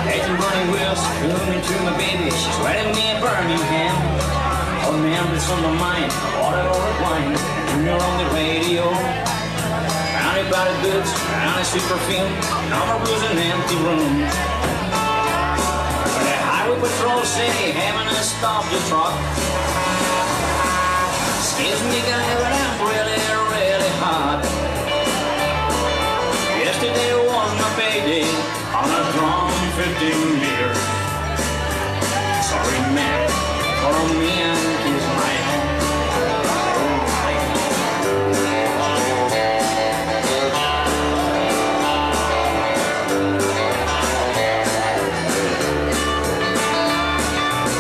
Taking running wheels, coming to my baby, she's wedding me in Birmingham. All the memories on my mind, water over wine, and you're on the radio. Round about the goods, round the sweet perfume, no more blues and empty rooms. But the highway patrol say, having to stop your truck. Excuse me guy, but I'm really, really hot. Yesterday was my payday on a drum 15 meter. Sorry man, follow me and kiss my hand.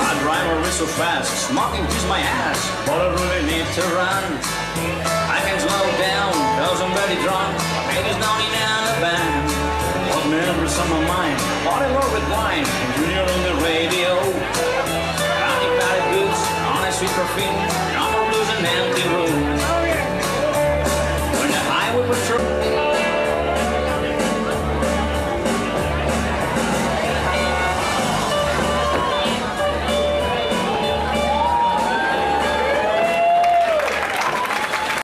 I drive a wrist so fast, smoking kiss my ass, but I really need to run. I can slow down, cause I'm very drunk. Baby's not in the band. What memories on my mind? Whatever with wine, and you're on the radio. Rounding about the goods, on a sweet perfume.